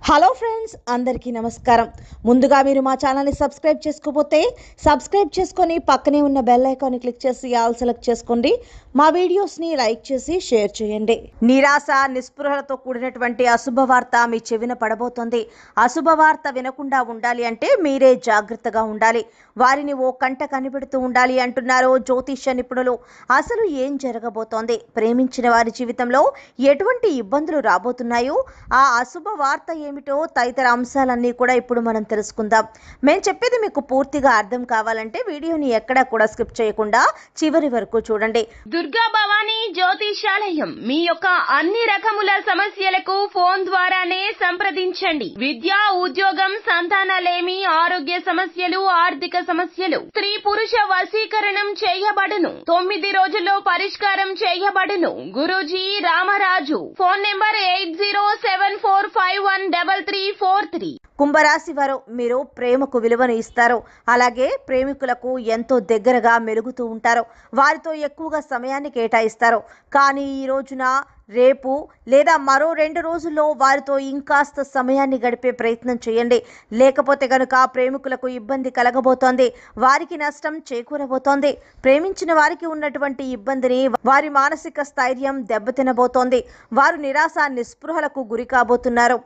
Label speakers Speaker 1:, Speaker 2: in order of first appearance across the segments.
Speaker 1: Hello friends, అందరికీ నమస్కారం. ముందుగా మీరు మా ఛానల్ని సబ్స్క్రైబ్ చేసుకోకపోతే సబ్స్క్రైబ్ చేసుకొని పక్కనే ఉన్న బెల్ ఐకాన్ని క్లిక్ చేసి ఆల్ సెలెక్ట్ చేసుకోండి. మా వీడియోస్ని లైక్ చేసి షేర్ చేయండి. నిరాశ నిస్పృహలతో కూడినటువంటి అశుభ వార్త మీ చెవిన పడబోతోంది. అశుభ వార్త వినకుండా ఉండాలి అంటే మీరే జాగ్రత్తగా ఉండాలి. వారిని ఓ కంట కనిపెడుతూ ఉండాలి అంటున్నారు జ్యోతిష్య నిపుణులు. అసలు ఏం జరగబోతోంది, ప్రేమించిన వారి జీవితంలో ఎటువంటి ఇబ్బందులు రాబోతున్నాయో, ఆ అశుభ వార్త ఏమిటో తదితర అంశాలన్నీ కూడా ఇప్పుడు మనం తెలుసుకుందాం. మేము చెప్పేది మీకు పూర్తిగా అర్థం కావాలంటే వీడియోని ఎక్కడా కూడా స్కిప్ చేయకుండా చివరి వరకు చూడండి.
Speaker 2: దుర్గా భవానీ జ్యోతిషాలయం మీ యొక్క అన్ని రకముల సమస్యలకు ఫోన్ ద్వారానే సంప్రదించండి. విద్య, ఉద్యోగం, సంతానలేమి, ఆరోగ్య సమస్యలు, ఆర్థిక సమస్యలు, స్త్రీ పురుష వశీకరణం చేయబడును. 9 రోజుల్లో పరిష్కారం చేయబడును. గురూజీ రామరాజు. Phone number 8074513343.
Speaker 1: కుంభరాశి వారు, మీరు ప్రేమకు విలువను ఇస్తారు. అలాగే ప్రేమికులకు ఎంతో దగ్గరగా మెలుగుతూ ఉంటారు. వారితో ఎక్కువగా సమయాన్ని కేటాయిస్తారు. కానీ ఈ రోజున, రేపు లేదా మరో 2 రోజుల్లో వారితో ఇంకాస్త సమయాన్ని గడిపే ప్రయత్నం చేయండి. లేకపోతే కనుక ప్రేమికులకు ఇబ్బంది కలగబోతోంది, వారికి నష్టం చేకూరబోతోంది. ప్రేమించిన వారికి ఉన్నటువంటి ఇబ్బందిని, వారి మానసిక స్థైర్యం దెబ్బతినబోతోంది. వారు నిరాశ నిస్పృహలకు గురి కాబోతున్నారు.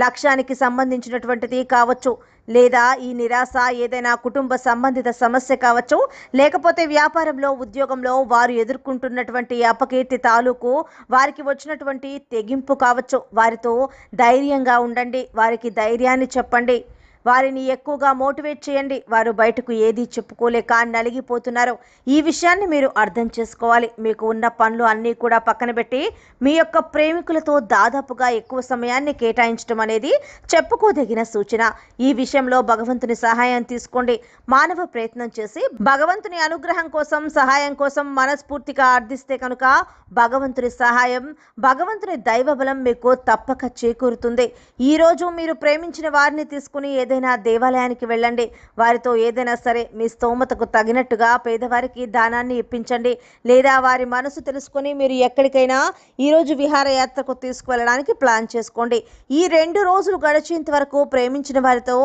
Speaker 1: లక్ష్యానికి సంబంధించినటువంటిది కావచ్చు, లేదా ఈ నిరాశ ఏదైనా కుటుంబ సంబంధిత సమస్య కావచ్చు, లేకపోతే వ్యాపారంలో, ఉద్యోగంలో వారు ఎదుర్కొంటున్నటువంటి అపకీర్తి తాలూకు వారికి వచ్చినటువంటి తెగింపు కావచ్చు. వారితో ధైర్యంగా ఉండండి, వారికి ధైర్యాన్ని చెప్పండి, వారిని ఎక్కువగా మోటివేట్ చేయండి. వారు బయటకు ఏది చెప్పుకోలేక నలిగిపోతున్నారు. ఈ విషయాన్ని మీరు అర్థం చేసుకోవాలి. మీకు ఉన్న పనులు అన్నీ కూడా పక్కన పెట్టి మీ యొక్క ప్రేమికులతో దాదాపుగా ఎక్కువ సమయాన్ని కేటాయించడం అనేది చెప్పుకోదగిన సూచన. ఈ విషయంలో భగవంతుని సహాయం తీసుకోండి. మానవ ప్రయత్నం చేసి భగవంతుని అనుగ్రహం కోసం, సహాయం కోసం మనస్ఫూర్తిగా అర్థిస్తే కనుక భగవంతుని సహాయం, భగవంతుని దైవబలం మీకు తప్పక చేకూరుతుంది. ఈరోజు మీరు ప్రేమించిన వారిని తీసుకుని ఏదైనా దేవాలయానికి వెళ్ళండి. వారితో ఏదైనా సరే మీ స్తోమతకు తగినట్టుగా పేదవారికి దానాన్ని ఇప్పించండి. లేదా వారి మనసు తెలుసుకొని మీరు ఎక్కడికైనా ఈరోజు విహారయాత్రకు తీసుకువెళ్ళడానికి ప్లాన్ చేసుకోండి. ఈ 2 రోజులు గడిచేంత వరకు ప్రేమించిన వారితో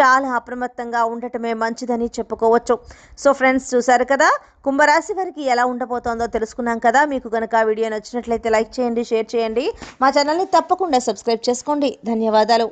Speaker 1: చాలా అప్రమత్తంగా ఉండటమే మంచిదని చెప్పుకోవచ్చు. సో ఫ్రెండ్స్, చూసారు కదా కుంభరాశి వారికి ఎలా ఉండబోతోందో తెలుసుకున్నాం కదా. మీకు కనుక వీడియో నచ్చినట్లయితే లైక్ చేయండి, షేర్ చేయండి. మా ఛానల్ని తప్పకుండా సబ్స్క్రైబ్ చేసుకోండి. ధన్యవాదాలు.